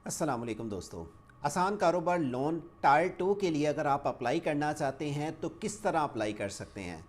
अस्सलाम वालेकुम दोस्तों। आसान कारोबार लोन टायर 2 के लिए अगर आप अप्लाई करना चाहते हैं तो किस तरह अप्लाई कर सकते हैं।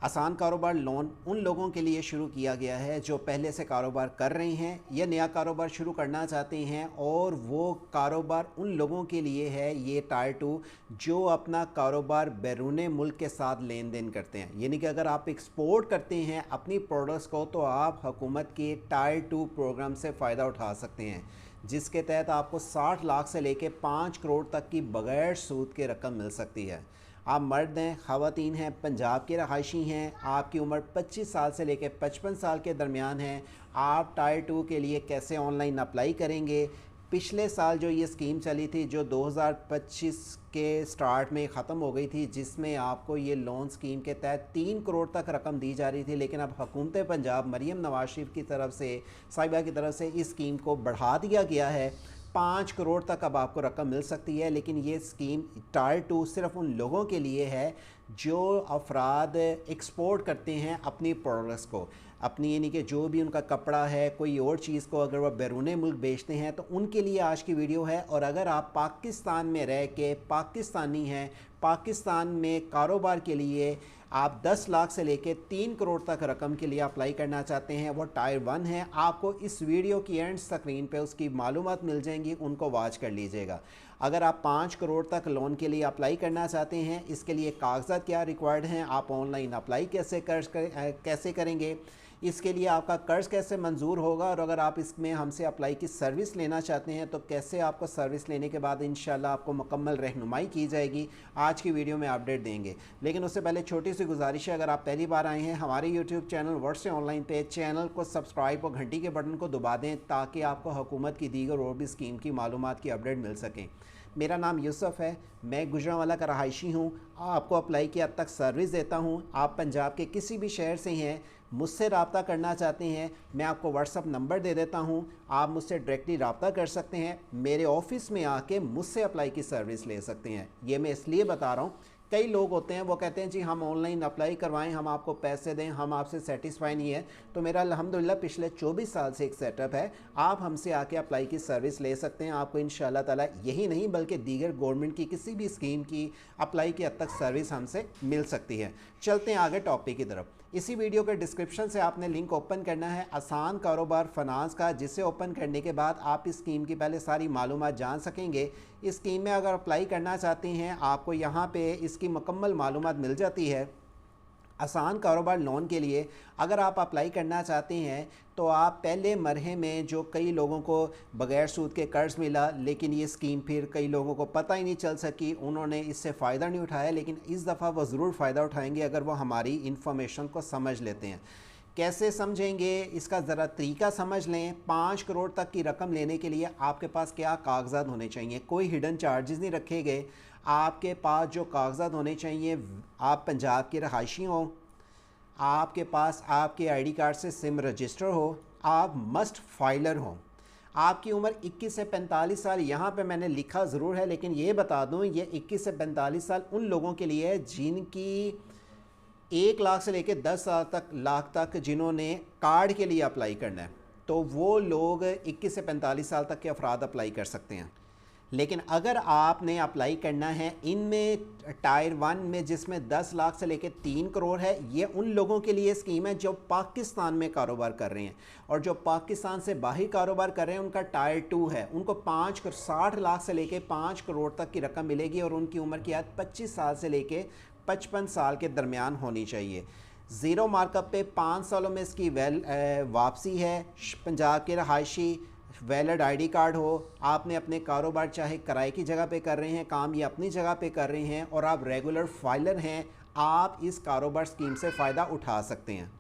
आसान कारोबार लोन उन लोगों के लिए शुरू किया गया है जो पहले से कारोबार कर रहे हैं या नया कारोबार शुरू करना चाहते हैं, और वो कारोबार उन लोगों के लिए है ये टायर 2 जो अपना कारोबार बैरून मुल्क के साथ लेन देन करते हैं। यानी कि अगर आप एक्सपोर्ट करते हैं अपनी प्रोडक्ट्स को तो आप हुकूमत के टायर 2 प्रोग्राम से फ़ायदा उठा सकते हैं, जिसके तहत आपको 60 लाख से लेकर 5 करोड़ तक की बग़ैर सूद के रकम मिल सकती है। आप मर्द हैं, ख़वातीन हैं, पंजाब के रहायशी हैं, आपकी उम्र 25 साल से लेकर 55 साल के दरमियान है, आप टायर 2 के लिए कैसे ऑनलाइन अप्लाई करेंगे। पिछले साल जो ये स्कीम चली थी जो 2025 के स्टार्ट में ख़त्म हो गई थी, जिसमें आपको ये लोन स्कीम के तहत 3 करोड़ तक रकम दी जा रही थी, लेकिन अब हुकूमत पंजाब मरीम नवाज शरीफ की तरफ से, साहिबा की तरफ से इस स्कीम को बढ़ा दिया गया है। 5 करोड़ तक अब आपको रकम मिल सकती है। लेकिन ये स्कीम टायर 2 सिर्फ उन लोगों के लिए है जो अफराद एक्सपोर्ट करते हैं अपनी प्रोडक्ट्स को, अपनी यानी कि जो भी उनका कपड़ा है, कोई और चीज़ को अगर वह बैरून मुल्क बेचते हैं तो उनके लिए आज की वीडियो है। और अगर आप पाकिस्तान में रह के पाकिस्तानी हैं, पाकिस्तान में कारोबार के लिए आप 10 लाख से लेके 3 करोड़ तक रकम के लिए अप्लाई करना चाहते हैं, वो टायर 1 है। आपको इस वीडियो की एंड स्क्रीन पे उसकी मालूमात मिल जाएंगी, उनको वॉच कर लीजिएगा। अगर आप 5 करोड़ तक लोन के लिए अप्लाई करना चाहते हैं, इसके लिए कागजात क्या रिक्वायर्ड हैं, आप ऑनलाइन अप्लाई कैसे करेंगे, इसके लिए आपका कर्ज कैसे मंजूर होगा, और अगर आप इसमें हमसे अप्लाई की सर्विस लेना चाहते हैं तो कैसे आपको सर्विस लेने के बाद इंशाल्लाह आपको मुकम्मल रहनुमाई की जाएगी, आज की वीडियो में अपडेट देंगे। लेकिन उससे पहले छोटी सी गुजारिश है, अगर आप पहली बार आए हैं हमारे यूट्यूब चैनल वर्ड से ऑनलाइन पे, चैनल को सब्सक्राइब और घंटी के बटन को दबा दें ताकि आपको हुकूमत की दीगर और भी स्कीम की मालूमात की अपडेट मिल सकें। मेरा नाम यूसुफ है, मैं गुजरांवाला का रहायशी हूँ, आपको अप्लाई की हद तक सर्विस देता हूँ। आप पंजाब के किसी भी शहर से हैं, मुझसे रब्ता करना चाहते हैं, मैं आपको व्हाट्सअप नंबर दे देता हूँ, आप मुझसे डायरेक्टली रब्ता कर सकते हैं, मेरे ऑफिस में आके मुझसे अप्लाई की सर्विस ले सकते हैं। ये मैं इसलिए बता रहा हूँ, कई लोग होते हैं वो कहते हैं जी हम ऑनलाइन अप्लाई करवाएं, हम आपको पैसे दें, हम आपसे सेटिस्फाई नहीं है। तो मेरा अल्हम्दुलिल्लाह पिछले 24 साल से एक सेटअप है, आप हमसे आके अप्लाई की सर्विस ले सकते हैं। आपको इंशाल्लाह ताला यही नहीं बल्कि दीगर गवर्नमेंट की किसी भी स्कीम की अप्लाई की हद तक सर्विस हमसे मिल सकती है। चलते हैं आगे टॉपिक की तरफ। इसी वीडियो के डिस्क्रिप्शन से आपने लिंक ओपन करना है आसान कारोबार फाइनेंस का, जिसे ओपन करने के बाद आप इस स्कीम की पहले सारी मालूमात जान सकेंगे। इस स्कीम में अगर अप्लाई करना चाहते हैं आपको यहाँ पे इसकी मुकम्मल मालूमात मिल जाती है। आसान कारोबार लोन के लिए अगर आप अप्लाई करना चाहते हैं तो आप पहले मरहे में जो कई लोगों को बग़ैर सूद के कर्ज मिला, लेकिन ये स्कीम फिर कई लोगों को पता ही नहीं चल सकी, उन्होंने इससे फ़ायदा नहीं उठाया, लेकिन इस दफ़ा वो ज़रूर फ़ायदा उठाएंगे अगर वो हमारी इन्फॉर्मेशन को समझ लेते हैं। कैसे समझेंगे इसका ज़रा तरीका समझ लें। 5 करोड़ तक की रकम लेने के लिए आपके पास क्या कागजात होने चाहिए, कोई हिडन चार्जेस नहीं रखे गए। आपके पास जो कागजात होने चाहिए, आप पंजाब के रहायशी हों, आपके पास आपके आईडी कार्ड से सिम रजिस्टर हो, आप मस्ट फाइलर हों, आपकी उम्र 21 से 45 साल, यहाँ पे मैंने लिखा ज़रूर है लेकिन ये बता दूँ ये 21 से 45 साल उन लोगों के लिए है जिनकी 1 लाख से लेकर 10 साल तक लाख तक जिन्होंने कार्ड के लिए अप्लाई करना है, तो वो लोग 21 से 45 साल तक के अफराद अप्लाई कर सकते हैं। लेकिन अगर आपने अप्लाई करना है इनमें टायर 1 में जिसमें 10 लाख से लेकर 3 करोड़ है, ये उन लोगों के लिए स्कीम है जो पाकिस्तान में कारोबार कर रहे हैं, और जो पाकिस्तान से बाहर कारोबार कर रहे हैं उनका टायर 2 है। उनको 60 लाख से लेकर 5 करोड़ तक की रकम मिलेगी और उनकी उम्र की हद 25 साल से लेकर 55 साल के दरमियान होनी चाहिए। ज़ीरो मार्कअप पे 5 सालों में इसकी वापसी है। पंजाब के रहायशी, वैलिड आईडी कार्ड हो, आपने अपने कारोबार चाहे किराए की जगह पे कर रहे हैं काम या अपनी जगह पे कर रहे हैं, और आप रेगुलर फाइलर हैं, आप इस कारोबार स्कीम से फ़ायदा उठा सकते हैं।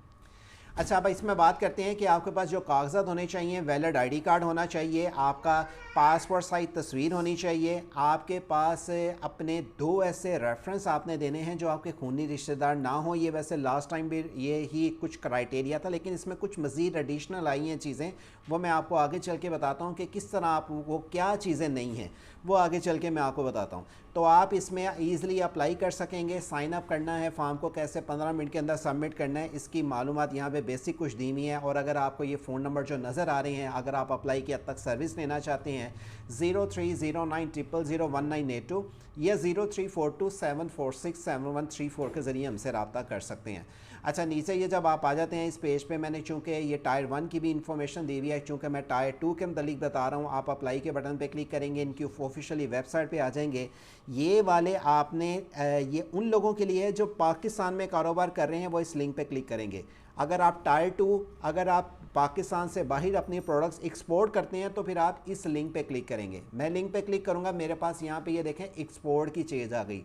अच्छा, अब इसमें बात करते हैं कि आपके पास जो कागजात होने चाहिए, वैलिड आईडी कार्ड होना चाहिए, आपका पासपोर्ट साइज तस्वीर होनी चाहिए, आपके पास अपने 2 ऐसे रेफरेंस आपने देने हैं जो आपके खूनी रिश्तेदार ना हो। ये वैसे लास्ट टाइम भी ये ही कुछ क्राइटेरिया था, लेकिन इसमें कुछ मज़ीद एडिशनल आई हैं चीज़ें, वो मैं आपको आगे चल के बताता हूँ कि किस तरह आप वो क्या चीज़ें नहीं हैं, वो आगे चल के मैं आपको बताता हूँ। तो आप इसमें ईज़िली अप्लाई कर सकेंगे। साइन अप करना है, फॉर्म को कैसे 15 मिनट के अंदर सबमिट करना है, इसकी मालूमात यहाँ पे बेसिक कुछ दी हुई हैं। और अगर आपको ये फ़ोन नंबर जो नज़र आ रहे हैं, अगर आप अप्लाई के हद तक सर्विस लेना चाहते हैं 0309001982 या 034274674134 के ज़रिए हमसे रब्ता कर सकते हैं। अच्छा, नीचे ये जब आप आ जाते हैं इस पेज पे, मैंने चूँकि ये टायर 1 की भी इंफॉर्मेशन दी हुई है, चूँकि मैं टायर 2 के मतलब बता रहा हूँ। आप अप्लाई के बटन पे क्लिक करेंगे, इनकी ऑफिशियली वेबसाइट पे आ जाएंगे। ये वाले आपने ये उन लोगों के लिए जो पाकिस्तान में कारोबार कर रहे हैं, वो इस लिंक पे क्लिक करेंगे। अगर आप टायर 2, अगर आप पाकिस्तान से बाहर अपनी प्रोडक्ट्स एक्सपोर्ट करते हैं तो फिर आप इस लिंक पे क्लिक करेंगे। मैं लिंक पे क्लिक करूँगा, मेरे पास यहाँ पे ये देखें एक्सपोर्ट की चीज़ आ गई।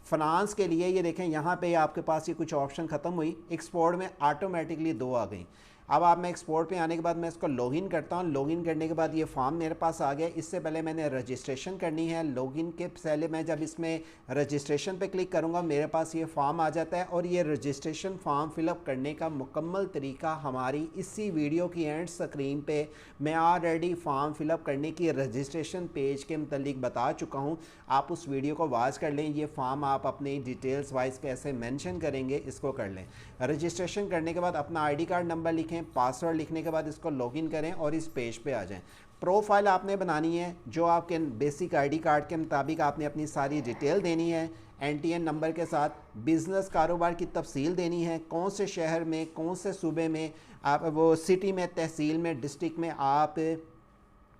फाइनेंस के लिए ये देखें यहाँ पे आपके पास ये कुछ ऑप्शन ख़त्म हुई, एक्सपोर्ट में ऑटोमेटिकली 2 आ गई। अब आप मैं एक्सपोर्ट पे आने के बाद मैं इसको लॉगिन करता हूँ। लॉगिन करने के बाद ये फॉर्म मेरे पास आ गया। इससे पहले मैंने रजिस्ट्रेशन करनी है। लॉगिन के पहले मैं जब इसमें रजिस्ट्रेशन पे क्लिक करूँगा, मेरे पास ये फॉर्म आ जाता है। और ये रजिस्ट्रेशन फॉर्म फिलअप करने का मुकम्मल तरीका हमारी इसी वीडियो की एंड स्क्रीन पे मैं ऑलरेडी फॉर्म फिलअप करने की रजिस्ट्रेशन पेज के मतलब बता चुका हूँ। आप उस वीडियो को वॉच कर लें। ये फॉर्म आप अपनी डिटेल्स वाइज कैसे मेंशन करेंगे इसको कर लें। रजिस्ट्रेशन करने के बाद अपना आईडी कार्ड नंबर लिखें, पासवर्ड लिखने के बाद इसको लॉगिन करें और इस पेज पे आ जाएं। प्रोफाइल आपने बनानी है जो आपके बेसिक आईडी कार्ड के मुताबिक आपने अपनी सारी डिटेल देनी है। एनटीएन नंबर के साथ बिज़नेस कारोबार की तफसील देनी है, कौन से शहर में, कौन से सूबे में आप, वो सिटी में, तहसील में, डिस्ट्रिक्ट में आप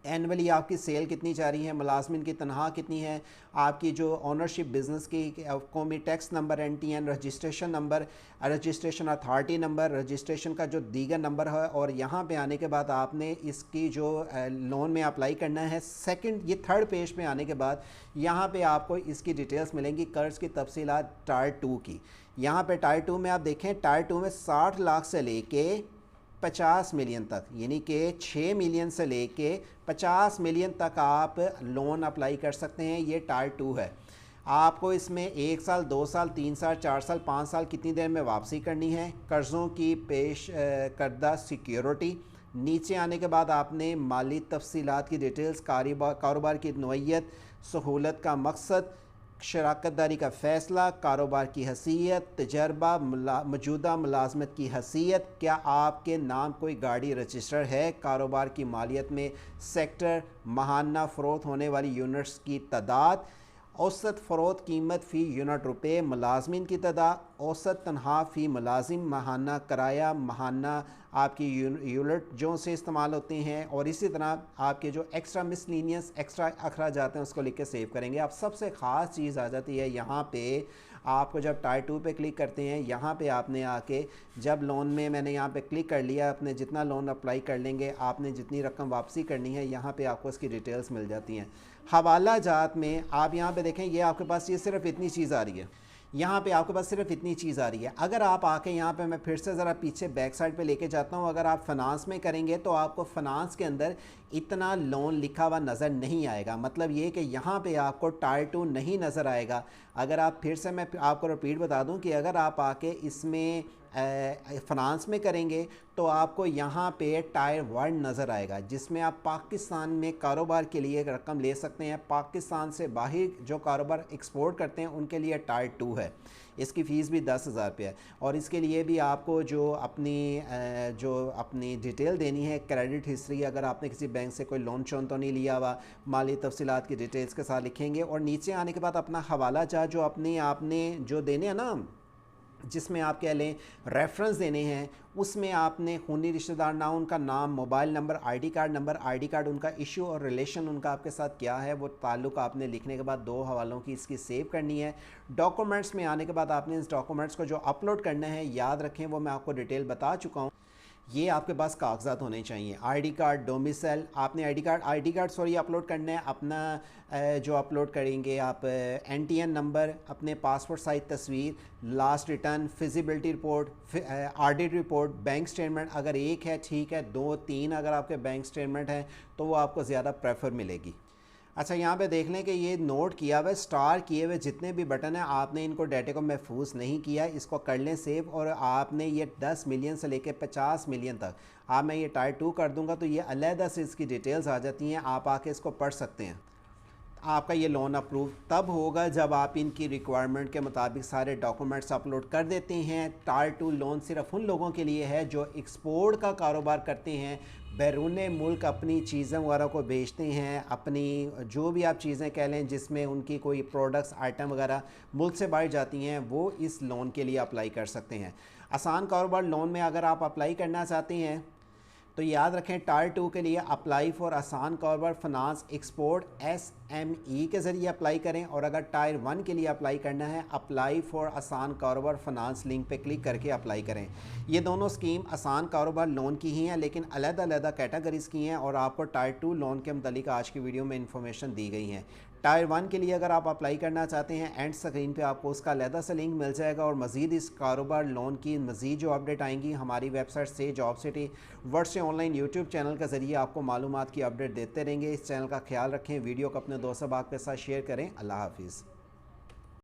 एनअली आपकी सेल कितनी जा रही है, मुलाजमिन की तनख्वाह कितनी है, आपकी जो ओनरशिप बिज़नेस की, कौमी tax number, NTN registration number, registration authority number, registration का जो दीगर नंबर है। और यहाँ पे आने के बाद आपने इसकी जो लोन में अप्लाई करना है, सेकंड ये थर्ड पेज पे आने के बाद यहाँ पे आपको इसकी डिटेल्स मिलेंगी, कर्ज की तफसीलात टायर 2 की। यहाँ पे टायर 2 में आप देखें, टायर 2 में 60 लाख से लेके 50 मिलियन तक, यानी कि 6 मिलियन से लेके 50 मिलियन तक आप लोन अप्लाई कर सकते हैं। ये टायर 2 है। आपको इसमें 1 साल, 2 साल, 3 साल, 4 साल, 5 साल कितनी देर में वापसी करनी है, कर्ज़ों की पेश करदा सिक्योरिटी। नीचे आने के बाद आपने माली तफसीलात की डिटेल्स, कारोबार की नौइयत, सहूलत का मकसद, शराकतदारी का फ़ैसला, कारोबार की हैसियत, तजर्बा, मौजूदा मुलाजमत की हैसियत, क्या आपके नाम कोई गाड़ी रजिस्टर है, कारोबार की मालियत में सेक्टर, माहाना फ़रोख्त होने वाली यूनिट्स की तादाद, औसत फ़रोख्त कीमत फ़ी यूनिट रुपये, मुलाजमिन की तादाद, औसत तनख्वाह फ़ी मुलाजिम, माहाना किराया, माहाना आपकी यूनिट जो से इस्तेमाल होते हैं। और इसी तरह आपके जो एक्स्ट्रा मिसलिनियस एक्स्ट्रा अखराज आते हैं उसको लिख के सेव करेंगे। अब सबसे ख़ास चीज़ आ जाती है यहाँ पे, आपको जब टायर 2 पे क्लिक करते हैं, यहाँ पे आपने आके जब लोन में मैंने यहाँ पे क्लिक कर लिया, अपने जितना लोन अप्लाई कर लेंगे, आपने जितनी रकम वापसी करनी है, यहाँ पे आपको इसकी डिटेल्स मिल जाती हैं। हवाला जात में आप यहाँ पे देखें, ये आपके पास ये सिर्फ इतनी चीज़ आ रही है, यहाँ पे आपके पास सिर्फ इतनी चीज़ आ रही है। अगर आप आके यहाँ पे, मैं फिर से ज़रा पीछे बैक साइड पे लेके जाता हूँ, अगर आप फाइनेंस में करेंगे तो आपको फाइनेंस के अंदर इतना लोन लिखा हुआ नज़र नहीं आएगा। मतलब ये कि यहाँ पे आपको टायर 2 नहीं नज़र आएगा। अगर आप फिर से, मैं आपको रिपीट बता दूँ कि अगर आप आके इसमें फाइनेंस में करेंगे तो आपको यहाँ पे टायर 1 नज़र आएगा, जिसमें आप पाकिस्तान में कारोबार के लिए रकम ले सकते हैं। पाकिस्तान से बाहर जो कारोबार एक्सपोर्ट करते हैं उनके लिए टायर 2 है। इसकी फ़ीस भी 10,000 रुपये है। और इसके लिए भी आपको जो अपनी डिटेल देनी है, क्रेडिट हिस्ट्री, अगर आपने किसी बैंक से कोई लोन शोन तो नहीं लिया हुआ, माली तफसीलात की डिटेल्स के साथ लिखेंगे। और नीचे आने के बाद अपना हवाला चार्ज जो आपने जो देने हैं ना, जिसमें आप कह लें रेफरेंस देने हैं, उसमें आपने खूनी रिश्तेदार ना, उनका नाम, मोबाइल नंबर, आईडी कार्ड उनका इशू और रिलेशन उनका आपके साथ क्या है, वो ताल्लुक़ आपने लिखने के बाद 2 हवालों की इसकी सेव करनी है। डॉक्यूमेंट्स में आने के बाद आपने इस डॉक्यूमेंट्स को जो अपलोड करना है, याद रखें वो मैं आपको डिटेल बता चुका हूँ। ये आपके पास कागजात होने चाहिए, आईडी कार्ड, डोमिसाइल, आपने आईडी कार्ड अपलोड करना है अपना, जो अपलोड करेंगे आप एनटीएन नंबर, अपने पासपोर्ट साइज तस्वीर, last return, feasibility report, audit report, bank statement, अगर एक है ठीक है, 2 3 अगर आपके बैंक स्टेटमेंट हैं तो वो आपको ज़्यादा प्रेफर मिलेगी। अच्छा, यहाँ पे देख लें कि ये नोट किया हुआ, स्टार किए हुए जितने भी बटन हैं, आपने इनको डाटे को महफूज नहीं किया, इसको कर लें सेव। और आपने ये 10 मिलियन से लेके 50 मिलियन तक, आप मैं ये टायर 2 कर दूंगा तो ये अलहदा से इसकी डिटेल्स आ जाती हैं, आप आके इसको पढ़ सकते हैं। आपका ये लोन अप्रूव तब होगा जब आप इनकी रिक्वायरमेंट के मुताबिक सारे डॉक्यूमेंट्स अपलोड कर देते हैं। टायर 2 लोन सिर्फ उन लोगों के लिए है जो एक्सपोर्ट का कारोबार करते हैं, बैरून मुल्क अपनी चीज़ें वगैरह को बेचते हैं, अपनी जो भी आप चीज़ें कह लें जिसमें उनकी कोई प्रोडक्ट्स आइटम वगैरह मुल्क से बाहर जाती हैं, वो इस लोन के लिए अप्लाई कर सकते हैं। आसान कारोबार लोन में अगर आप अप्लाई करना चाहते हैं तो याद रखें, टायर 2 के लिए अप्लाई फॉर आसान कारोबार फाइनेंस एक्सपोर्ट SME के ज़रिए अप्लाई करें, और अगर टायर 1 के लिए अप्लाई करना है अप्लाई फॉर आसान कारोबार फाइनेंस लिंक पे क्लिक करके अप्लाई करें। ये दोनों स्कीम आसान कारोबार लोन की ही हैं, लेकिन अलग-अलग कैटेगरीज़ की हैं और आपको टायर 2 लोन के मुतालिक आज की वीडियो में इंफॉर्मेशन दी गई हैं। टायर 1 के लिए अगर आप अप्लाई करना चाहते हैं, एंड स्क्रीन पे आपको उसका अलहदा सा लिंक मिल जाएगा, और मज़ीद इस कारोबार लोन की मज़ीद जो अपडेट आएंगी हमारी वेबसाइट से, जॉब सिटी वर्ड से ऑनलाइन यूट्यूब चैनल के ज़रिए आपको मालूमात की अपडेट देते रहेंगे। इस चैनल का ख्याल रखें, वीडियो को अपने दोस्त अहबाब के साथ शेयर करें। अल्लाह हाफिज़।